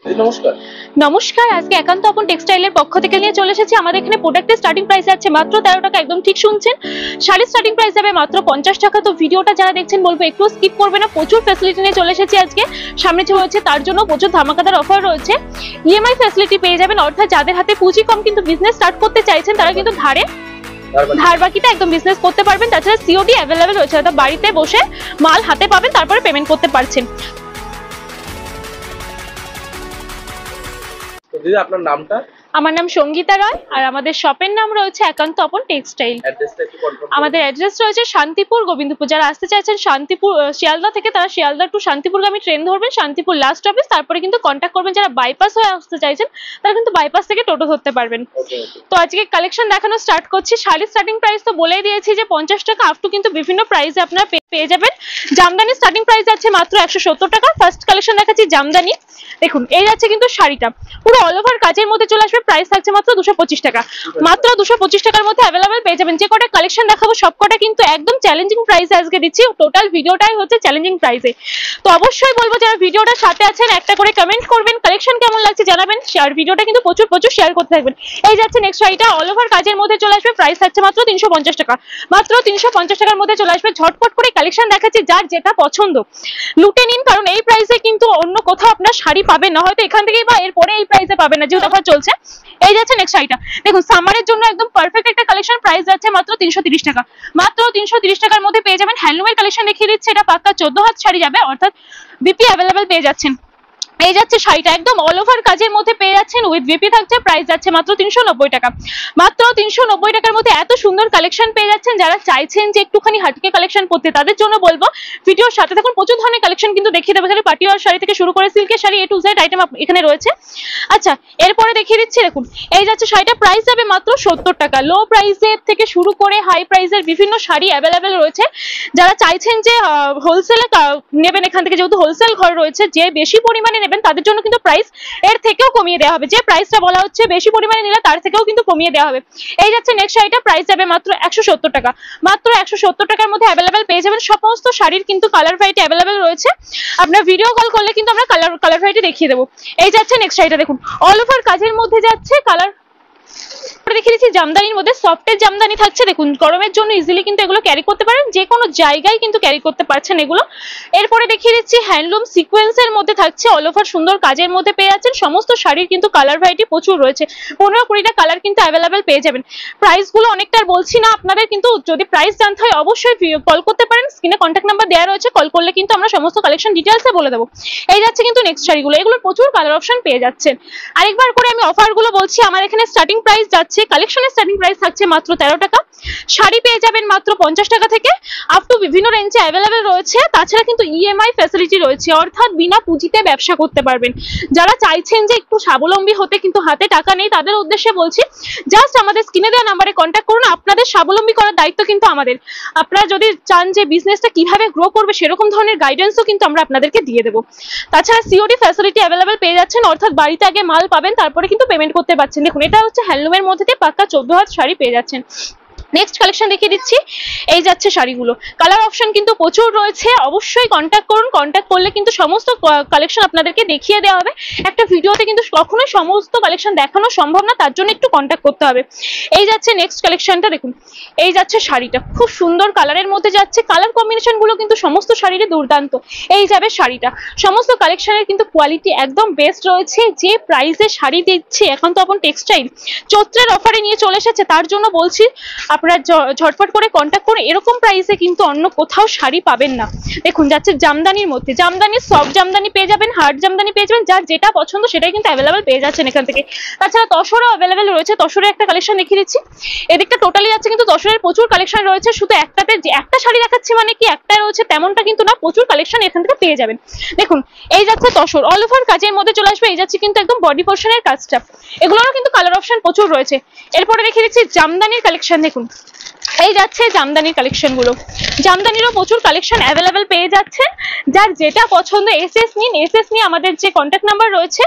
নমস্কার। নমস্কার, আজকে একান্ত আপন টেক্সটাইলের পক্ষ থেকে নিয়ে চলে এসেছি। আমাদের এখানে প্রোডাক্টের স্টার্টিং প্রাইস আছে মাত্র 13 টাকা, একদম ঠিক শুনছেন। শাড়ির স্টার্টিং প্রাইস যাবে মাত্র 50 টাকা। তো ভিডিওটা যারা দেখছেন বলবো একটু স্কিপ করবে না, প্রচুর ফ্যাসিলিটি নিয়ে চলে এসেছি আজকে। সামনে যে হচ্ছে তার জন্য প্রচুর ধামাকাদার অফার রয়েছে। ইএমআই ফ্যাসিলিটি পেয়ে যাবেন, অর্থাৎ যাদের হাতে পুঁজি কম কিন্তু বিজনেস স্টার্ট করতে চাইছেন তারা কিন্তু ধার বাকিতে একদম বিজনেস করতে পারবেন। তাছাড়া সিওডি অ্যাভেলেবেল রয়েছে, অর্থাৎ বাড়িতে বসে মাল হাতে পাবেন, তারপরে পেমেন্ট করতে পারছেন। তো দিদি আপনার নামটা? আমার নাম সঙ্গীতা রায়, আর আমাদের শপের নাম রয়েছে একান্ত আপন টেক্সটাইল। অ্যাড্রেসটা একটু কনফার্ম করুন। আমাদের অ্যাড্রেস রয়েছে শান্তিপুর গোবিন্দপুর। যারা আসতে চাইছেন শান্তিপুর শিয়ালদা থেকে, তারা শিয়ালদা টু শান্তিপুরগামী ট্রেন ধরবেন, শান্তিপুর লাস্ট অফিস, তারপরে কিন্তু কন্ট্যাক্ট করবেন। যারা বাইপাস হয়ে আসতে চাইছেন তারা কিন্তু বাইপাস থেকে টোটো ধরতে পারবেন। তো আজকে কালেকশন দেখানো স্টার্ট করছি। শাড়ির স্টার্টিং প্রাইস তো বলেই দিয়েছি যে 50 টাকা আপ টু কিন্তু বিভিন্ন প্রাইসে আপনারা পেয়ে যাবেন। জামদানি স্টার্টিং প্রাইস আছে মাত্র 170 টাকা। ফার্স্ট কালেকশন দেখাচ্ছি জামদানি। দেখুন এই যাচ্ছে কিন্তু শাড়িটা পুরো অল ওভার কাজের মধ্যে চলে আসবে। প্রাইস থাকছে মাত্র 225 টাকা। মাত্র 225 টাকার মধ্যে অ্যাভেলেবেল পেয়ে যাবেন। যে কটা কালেকশন দেখাবো সব কটা কিন্তু একদম চ্যালেঞ্জিং প্রাইসে আজকে দিচ্ছি। টোটাল ভিডিওটাই হচ্ছে চ্যালেঞ্জিং প্রাইসে। তো অবশ্যই বলবো যারা ভিডিওটার সাথে আছেন একটা করে কমেন্ট করবেন, কালেকশন কেমন লাগছে জানাবেন, আর ভিডিওটা কিন্তু প্রচুর শেয়ার করতে থাকবেন। এই যাচ্ছে নেক্সট শাড়িটা অল ওভার কাজের মধ্যে চলে আসবে। প্রাইস থাকছে মাত্র 350 টাকা। মাত্র 350 টাকার মধ্যে চলে আসবে। ঝটপট করে কালেকশন দেখাচ্ছি, যার যেটা পছন্দ লুটে নিন, কারণ এই প্রাইসে কিন্তু অন্য কোথাও আপনার শাড়ি পাবেন না, হয়তো এখান থেকেই বা এরপরে এই প্রাইসে পাবেন না, যেহেতু অফার চলছে। এই যাচ্ছে নেক্সট শাড়িটা, দেখুন সামারের জন্য একদম পারফেক্ট একটা কালেকশন। প্রাইস যাচ্ছে মাত্র 330 টাকা। মাত্র 330 টাকার মধ্যে পেয়ে যাবেন। হ্যান্ডলুমের কালেকশন দেখিয়ে দিচ্ছে, এটা পাক্কা 14 হাত শাড়ি যাবে, অর্থাৎ বিপি অ্যাভেলেবেল পেয়ে যাচ্ছেন। এই যাচ্ছে শাড়িটা একদম অল ওভার কাজের মধ্যে পেয়ে যাচ্ছেন, উইথ ভিপি থাকছে। প্রাইস যাচ্ছে মাত্র 390 টাকা। মাত্র 390 টাকার মধ্যে এত সুন্দর কালেকশন পেয়ে যাচ্ছেন। যারা চাইছেন যে একটুখানি হাটকে কালেকশন করতে, তাদের জন্য বলবো ভিডিওর সাথে থাকুন। প্রচুর ধরনের কালেকশন কিন্তু দেখিয়ে দেবে, এখানে পাটিওয়ার শাড়ি থেকে শুরু করে সিল্কের শাড়ি, এ টু জেড আইটেম এখানে রয়েছে। আচ্ছা, এরপরে দেখিয়ে দিচ্ছি, দেখুন এই যাচ্ছে শাড়িটা। প্রাইস যাবে মাত্র 70 টাকা। লো প্রাইসের থেকে শুরু করে হাই প্রাইসের বিভিন্ন শাড়ি অ্যাভেলেবেল রয়েছে। যারা চাইছেন যে হোলসেলে নেবেন এখান থেকে, যেহেতু হোলসেল ঘর রয়েছে, যে বেশি পরিমাণে নেবেন তাদের জন্য কিন্তু প্রাইস এর থেকেও কমিয়ে দেওয়া হবে। যে প্রাইসটা বলা হচ্ছে বেশি পরিমাণে নিলে তার থেকেও কিন্তু কমিয়ে দেওয়া হবে। এই যাচ্ছে নেক্সট শাড়িটা। প্রাইস যাবে মাত্র 170 টাকা। মাত্র 170 টাকার মধ্যে অ্যাভেলেবেল পেয়ে যাবেন। সমস্ত শাড়ির কিন্তু কালার ভ্যারাইটি অ্যাভেলেবেল রয়েছে। আপনার ভিডিও কল করলে কিন্তু আমরা কালার ভ্যারাইটি দেখিয়ে দেবো। এই যাচ্ছে নেক্সট শাড়িটা, দেখুন অল ওভার কাজের মধ্যে যাচ্ছে। কালার দেখিয়ে দিচ্ছি জামদানির মধ্যে, সফটের জামদানি থাকছে। দেখুন গরমের জন্য ইজিলি কিন্তু এগুলো ক্যারি করতে পারেন, যে কোনো জায়গায় কিন্তু ক্যারি করতে পারছেন এগুলো। এরপরে দেখিয়ে দিচ্ছি হ্যান্ডলুম সিকোয়েন্সের মধ্যে থাকছে, অল ওভার সুন্দর কাজের মধ্যে পেয়ে যাচ্ছেন। সমস্ত শাড়ির কিন্তু কালার ভ্যারাইটি প্রচুর রয়েছে, 15-20টা কালার কিন্তু অ্যাভেলেবেল পেয়ে যাবেন। প্রাইসগুলো অনেকটা আর বলছি না আপনাদের, কিন্তু যদি প্রাইস জানতে হয় অবশ্যই কল করতে পারেন। স্ক্রিনে কন্ট্যাক্ট নাম্বার দেওয়া রয়েছে, কল করলে কিন্তু আমরা সমস্ত কালেকশন ডিটেলসে বলে দেবো। এই যাচ্ছে কিন্তু নেক্সট শাড়িগুলো, এগুলো প্রচুর কালার অপশন পেয়ে যাচ্ছেন। আরেকবার করে আমি অফারগুলো বলছি। আমার এখানে স্টার্টিং প্রাইস যাচ্ছে, কালেকশনের স্টার্টিং প্রাইস থাকছে মাত্র 13 টাকা। শাড়ি পেয়ে যাবেন মাত্র 50 টাকা থেকে আপ টু বিভিন্ন রেঞ্জে অ্যাভেলেবেল রয়েছে। তাছাড়া কিন্তু ইএমআই ফ্যাসিলিটি রয়েছে, অর্থাৎ বিনা পুঁজিতে ব্যবসা করতে পারবেন। যারা চাইছেন যে একটু স্বাবলম্বী হতে কিন্তু হাতে টাকা নেই, তাদের উদ্দেশ্যে বলছি জাস্ট আমাদের স্ক্রিনে দেওয়া নাম্বারে কন্ট্যাক্ট করুন। আপনাদের স্বাবলম্বী করার দায়িত্ব কিন্তু আমাদের। আপনারা যদি চান যে বিজনেসটা কিভাবে গ্রো করবে, সেরকম ধরনের গাইডেন্সও কিন্তু আমরা আপনাদেরকে দিয়ে দেবো। তাছাড়া সিওডি ফ্যাসিলিটি অ্যাভেলেবেল পেয়ে যাচ্ছেন, অর্থাৎ বাড়িতে আগে মাল পাবেন, তারপরে কিন্তু পেমেন্ট করতে পারছেন। দেখুন এটা হচ্ছে হ্যান্ডলুমের মধ্যে দিয়ে পাক্কা 14 হাত শাড়ি পেয়ে যাচ্ছেন। নেক্সট কালেকশন দেখিয়ে দিচ্ছি। এই যাচ্ছে শাড়িগুলো, কালার অপশন কিন্তু প্রচুর রয়েছে। অবশ্যই কন্ট্যাক্ট করুন, কন্ট্যাক্ট করলে কিন্তু সমস্ত কালেকশন আপনাদেরকে দেখিয়ে দেওয়া হবে। একটা ভিডিওতে কিন্তু কখনোই সমস্ত কালেকশন দেখানো সম্ভব না, তার জন্য একটু কন্ট্যাক্ট করতে হবে। এই যাচ্ছে নেক্সট কালেকশনটা, দেখুন এই যাচ্ছে শাড়িটা, খুব সুন্দর কালারের মধ্যে যাচ্ছে। কালার কম্বিনেশন গুলো কিন্তু সমস্ত শাড়িতে দুর্দান্ত। এই যাবে শাড়িটা, সমস্ত কালেকশনের কিন্তু কোয়ালিটি একদম বেস্ট রয়েছে। যে প্রাইসে শাড়ি দিচ্ছে একান্ত আপন টেক্সটাইল চৈত্রের অফারে নিয়ে চলে এসেছে, তার জন্য বলছি আপনারা ঝটফট করে কন্ট্যাক্ট করে, এরকম প্রাইসে কিন্তু অন্য কোথাও শাড়ি পাবেন না। দেখুন যাচ্ছে জামদানির মধ্যে, জামদানির সফট জামদানি পেয়ে যাবেন, হার্ড জামদানি পেয়ে যাবেন, যার যেটা পছন্দ সেটাই কিন্তু অ্যাভেলেবেল পেয়ে যাচ্ছেন এখান থেকে। তাছাড়া তসরও অ্যাভেলেবেল রয়েছে, তসরের একটা কালেকশন দেখিয়ে দিচ্ছি। এদিকটা টোটালি যাচ্ছে কিন্তু তসরের প্রচুর কালেকশন রয়েছে। শুধু একটাতে যে একটা শাড়ি দেখাচ্ছি মানে কি একটাই রয়েছে তেমনটা কিন্তু না, প্রচুর কালেকশন এখান থেকে পেয়ে যাবেন। দেখুন এই যাচ্ছে তসর, অল ওভার কাজের মধ্যে চলে আসবে। এই যাচ্ছে কিন্তু একদম বডি পোর্শনের কাজটা, এগুলোরও কিন্তু কালার অপশন প্রচুর রয়েছে। এরপরে দেখিয়ে দিচ্ছি জামদানির কালেকশন। দেখুন এই যাচ্ছে জামদানির কালেকশন গুলো, জামদানিরও প্রচুর কালেকশন অ্যাভেলেবেল পেয়ে যাচ্ছেন। যার যেটা পছন্দ এসএস নিন, এসএস নিয়ে আমাদের যে কন্ট্যাক্ট নাম্বার রয়েছে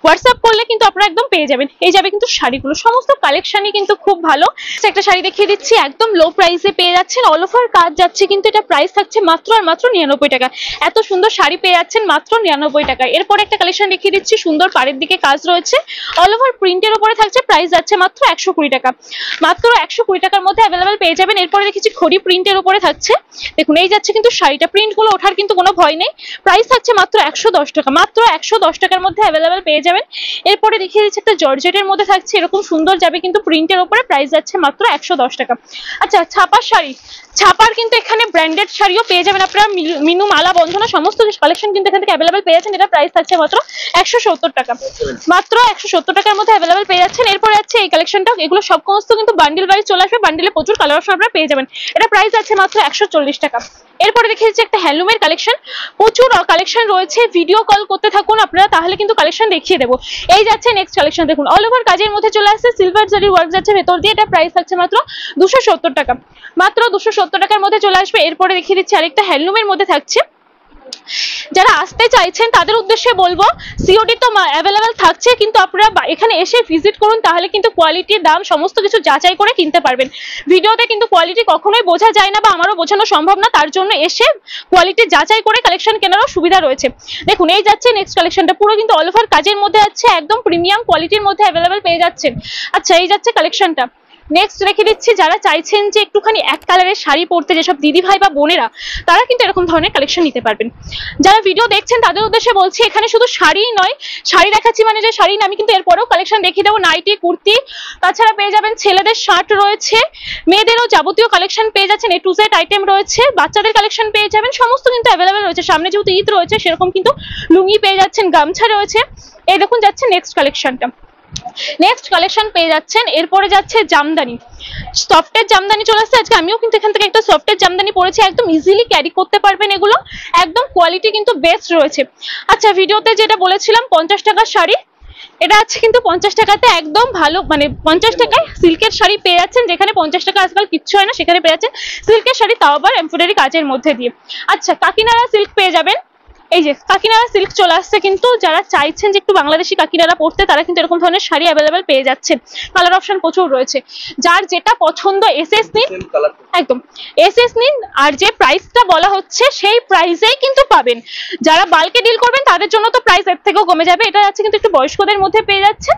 হোয়াটসঅ্যাপ করলে কিন্তু আপনারা একদম পেয়ে যাবেন। এই যাবে কিন্তু শাড়িগুলো, সমস্ত কালেকশনই কিন্তু খুব ভালো। একটা শাড়ি দেখিয়ে দিচ্ছি, একদম লো প্রাইসে পেয়ে যাচ্ছেন, অল ওভার কাজ যাচ্ছে, কিন্তু এটা প্রাইস থাকছে মাত্র আর মাত্র 99 টাকা। এত সুন্দর শাড়ি পেয়ে যাচ্ছেন মাত্র 99 টাকা। এরপর একটা কালেকশন দেখিয়ে দিচ্ছি, সুন্দর পাড়ের দিকে কাজ রয়েছে, অল ওভার প্রিন্টের উপরে থাকছে, প্রাইস যাচ্ছে মাত্র 120 টাকা। মাত্র 120 টাকার মধ্যে অ্যাভেলেবেল পেয়ে যাবেন। এরপরে দেখেছি খড়ি প্রিন্টের উপরে থাকছে, দেখুন এই যাচ্ছে কিন্তু শাড়িটা, প্রিন্ট গুলো ওঠার কিন্তু কোনো ভয় নেই, প্রাইস থাকছে মাত্র 110 টাকা। মাত্র 110 টাকার মধ্যে অ্যাভেলেবেল পেয়ে যাবেন। এরপরে দেখিয়ে দিচ্ছি একটা জর্জেটের মধ্যে থাকছে, এরকম সুন্দর যাবে কিন্তু প্রিন্টের উপরে, প্রাইস যাচ্ছে মাত্র 110 টাকা। আচ্ছা, ছাপার শাড়ি, ছাপার কিন্তু এখানে ব্র্যান্ডেড শাড়িও পেয়ে যাবেন আপনারা, মিনু, মালা, বন্ধনা সমস্ত কালেকশন কিন্তু এখান থেকে অ্যাভেলেবেল পেয়ে যাচ্ছেন। এটা প্রাইস থাকছে মাত্র 170 টাকা। মাত্র 170 টাকার মধ্যে অ্যাভেলেবেল পেয়ে যাচ্ছেন। এরপরে আছে এই কালেকশনটা, এগুলো সব সমস্ত কিন্তু বান্ডিল ওয়াইজ চলে আসবে, বান্ডিলে প্রচুর কালার অপশন আপনারা পেয়ে যাবেন। এটা প্রাইস আছে মাত্র 140 টাকা। এরপরে দেখে দিচ্ছি একটা হ্যান্ডলুমের কালেকশন, প্রচুর কালেকশন রয়েছে, ভিডিও কল করতে থাকুন আপনারা, তাহলে কিন্তু কালেকশন দেখিয়ে দেবো। এই যাচ্ছে নেক্সট কালেকশন, দেখুন অল ওভার কাজের মধ্যে চলে আসছে, সিলভার জারি ওয়ার্ক যাচ্ছে ভেতর দিয়ে, এটা প্রাইস থাকছে মাত্র 270 টাকা। মাত্র 270 টাকার মধ্যে চলে আসবে। এরপরে দেখিয়ে দিচ্ছি আরেকটা হ্যান্ডলুমের মধ্যে থাকছে, যারা আসতে চাইছেন তাদের উদ্দেশ্যে বলবো সিওডি তো অ্যাভেলেবেল থাকছে, কিন্তু আপনারা এখানে এসে ভিজিট করুন, তাহলে কিন্তু কোয়ালিটি, দাম সমস্ত কিছু যাচাই করে কিনতে পারবেন। ভিডিওতে কিন্তু কোয়ালিটি কখনোই বোঝা যায় না, বা আমারও বোঝানো সম্ভব না, তার জন্য এসে কোয়ালিটি যাচাই করে কালেকশন কেনারও সুবিধা রয়েছে। দেখুন এই যাচ্ছে নেক্সট কালেকশনটা, পুরো কিন্তু অল ওভার কাজের মধ্যে আছে, একদম প্রিমিয়াম কোয়ালিটির মধ্যে অ্যাভেলেবেল পেয়ে যাচ্ছেন। আচ্ছা, এই যাচ্ছে কালেকশনটা। নেক্সট রেখে দিচ্ছি, যারা চাইছেন যে একটুখানি এক কালারের শাড়ি পরতে, যেসব দিদি ভাই বা বোনেরা, তারা কিন্তু এরকম ধরনের কালেকশন নিতে পারবেন। যারা ভিডিও দেখছেন তাদের উদ্দেশ্যে বলছি, এখানে শুধু শাড়িই নয়, শাড়ি দেখাচ্ছি মানে যে শাড়ি না, আমি কিন্তু এরপরেও কালেকশন দেখিয়ে দেবো, নাইটি, কুর্তি, তাছাড়া পেয়ে যাবেন ছেলেদের শার্ট রয়েছে, মেয়েদেরও যাবতীয় কালেকশন পেয়ে যাচ্ছেন, A to Z আইটেম রয়েছে, বাচ্চাদের কালেকশন পেয়ে যাবেন, সমস্ত কিন্তু অ্যাভেলেবেল রয়েছে। সামনে যেহেতু ঈদ রয়েছে, সেরকম কিন্তু লুঙ্গি পেয়ে যাচ্ছেন, গামছা রয়েছে। এই দেখুন যাচ্ছে নেক্সট কালেকশনটা, নেক্সট কালেকশন পেয়ে যাচ্ছেন। এরপরে যাচ্ছে জামদানি, সফটের জামদানি চলে আসছে আজকে, আমিও কিন্তু এখান থেকে একটা সফটের জামদানি পরেছি, একদম ইজিলি ক্যারি করতে পারবেন এগুলো, একদম কোয়ালিটি কিন্তু বেস্ট রয়েছে। আচ্ছা, ভিডিওতে যেটা বলেছিলাম 50 টাকার শাড়ি, এটা আছে কিন্তু 50 টাকাতে একদম ভালো, মানে 50 টাকায় সিল্কের শাড়ি পেয়ে যাচ্ছেন, যেখানে 50 টাকা আজকাল কিচ্ছু হয় না, সেখানে পেয়ে যাচ্ছেন সিল্কের শাড়ি, তাও আবার এমব্রয়ডারি কাজের মধ্যে দিয়ে। আচ্ছা, কাকিনাড়া সিল্ক পেয়ে যাবেন, এই যে কাকিনাড়া সিল্ক চলে আসছে, কিন্তু যারা চাইছেন যে একটু বাংলাদেশি কাকিনাড়া পড়তে, তারা কিন্তু এরকম ধরনের শাড়ি অ্যাভেলেবেল পেয়ে যাচ্ছেন, কালার অপশন প্রচুর রয়েছে। যার যেটা পছন্দ এসএস নিন, একদম এসএস নিন, আর যে প্রাইসটা বলা হচ্ছে সেই প্রাইসেই কিন্তু পাবেন। যারা বাল্কে ডিল করবেন তাদের জন্য তো প্রাইস এর থেকেও কমে যাবে, এটা যাচ্ছে কিন্তু একটু বয়স্কদের মধ্যে পেয়ে যাচ্ছে,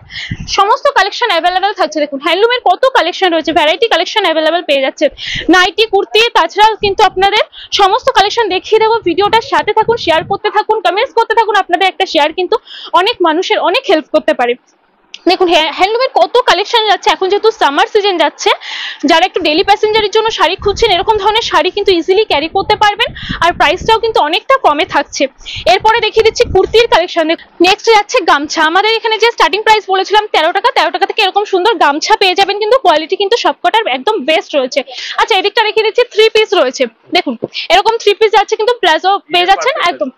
সমস্ত কালেকশন অ্যাভেলেবেল থাকছে। দেখুন হ্যান্ডলুমের কত কালেকশন রয়েছে, ভ্যারাইটি কালেকশন অ্যাভেলেবেল পেয়ে যাচ্ছে, নাইটি, কুর্তি, তাছাড়াও কিন্তু আপনাদের সমস্ত কালেকশন দেখিয়ে দেবো। ভিডিওটার সাথে থাকুন, শেয়ার করতে থাকুন, কমেন্টস করতে থাকুন, আপনাদের একটা শেয়ার কিন্তু অনেক মানুষের অনেক হেল্প করতে পারে। দেখুন হ্যান্ডলুমের কত কালেকশন যাচ্ছে, এখন যেহেতু সামার সিজন যাচ্ছে, যারা একটু ডেলি প্যাসেঞ্জারের জন্য শাড়ি খুঁজছেন, এরকম ধরনের শাড়ি কিন্তু ইজিলি ক্যারি করতে পারবেন, আর প্রাইসটাও কিন্তু অনেকটা কমে থাকছে। এরপরে দেখিয়ে দিচ্ছি কুর্তির কালেকশন। নেক্সট যাচ্ছে গামছা, আমাদের এখানে যে স্টার্টিং প্রাইস বলেছিলাম 13 টাকা, 13 টাকা থেকে এরকম সুন্দর গামছা পেয়ে যাবেন, কিন্তু কোয়ালিটি কিন্তু সবকটার একদম বেস্ট রয়েছে। আচ্ছা, এদিকটা রেখে দিচ্ছি 3 পিস রয়েছে, দেখুন এরকম 3 পিস যাচ্ছে, কিন্তু প্লাজো পেয়ে যাচ্ছেন, একদম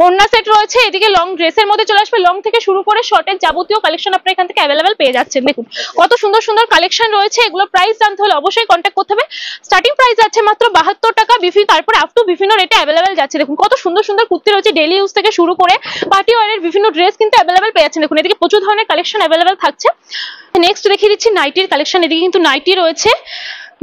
ওড়না সেট রয়েছে। এদিকে লং ড্রেসের মধ্যে চলে আসবে, লং থেকে শুরু করে শর্টের যাবতীয় কালেকশন আপনারা এখান থেকে অ্যাভেলেবেল পেয়ে যাচ্ছেন। দেখুন কত সুন্দর সুন্দর কালেকশন রয়েছে, এগুলো প্রাইস জানতে হলে অবশ্যই কন্ট্যাক্ট করতে হবে। স্টার্টিং প্রাইস আছে মাত্র 72 টাকা, তারপরে আপ টু বিভিন্ন রেটে অ্যাভেলেবেল যাচ্ছে। দেখুন কত সুন্দর সুন্দর কুর্তি রয়েছে, ডেইলি ইউজ থেকে শুরু করে পার্টি ওয়ারের বিভিন্ন ড্রেস কিন্তু অ্যাভেলেবেল পেয়ে যাচ্ছেন। দেখুন এদিকে প্রচুর ধরনের কালেকশন অ্যাভেলেবেল থাকছে। নেক্সট দেখিয়ে দিচ্ছি নাইটির কালেকশন, এদিকে কিন্তু নাইটি রয়েছে,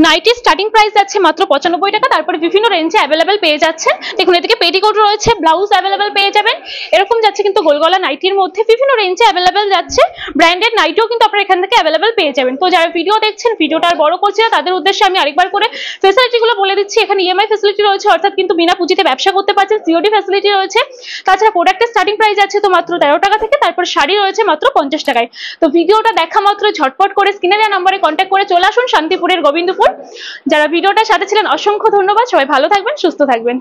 নাইটির স্টার্টিং প্রাইস যাচ্ছে মাত্র 95 টাকা, তারপরে বিভিন্ন রেঞ্জে অ্যাভেলেবেল পেয়ে যাচ্ছেন। দেখুন এদিকে পেটিকোট রয়েছে, ব্লাউজ অ্যাভেলেবেল পেয়ে যাবেন, এরকম যাচ্ছে কিন্তু গোলগলা নাইটির মধ্যে বিভিন্ন রেঞ্জে অ্যাভেলেবেল যাচ্ছে। ব্র্যান্ডেড নাইটিও কিন্তু আপনারা এখান থেকে অ্যাভেলেবেল পেয়ে যাবেন। তো যারা ভিডিও দেখছেন, ভিডিওটা আর বড় করছি না, তাদের উদ্দেশ্যে আমি আরেকবার করে ফ্যাসিলিটিগুলো বলে দিচ্ছি। এখানে ইএমআই ফ্যাসিলিটি রয়েছে, অর্থাৎ কিন্তু বিনা পুঁজিতে ব্যবসা করতে পারছেন, সিওডি ফ্যাসিলিটি রয়েছে, তাছাড়া প্রোডাক্টের স্টার্টিং প্রাইস আছে তো মাত্র 13 টাকা থেকে, তারপর শাড়ি রয়েছে মাত্র 50 টাকায়। তো ভিডিওটা দেখা মাত্র ঝটপট করে স্ক্রিনে দেওয়া নম্বরে কন্ট্যাক্ট করে চলে আসুন শান্তিপুরের গোবিন্দপুর। যারা ভিডিওটার সাথে ছিলেন অসংখ্য ধন্যবাদ, সবাই ভালো থাকবেন, সুস্থ থাকবেন।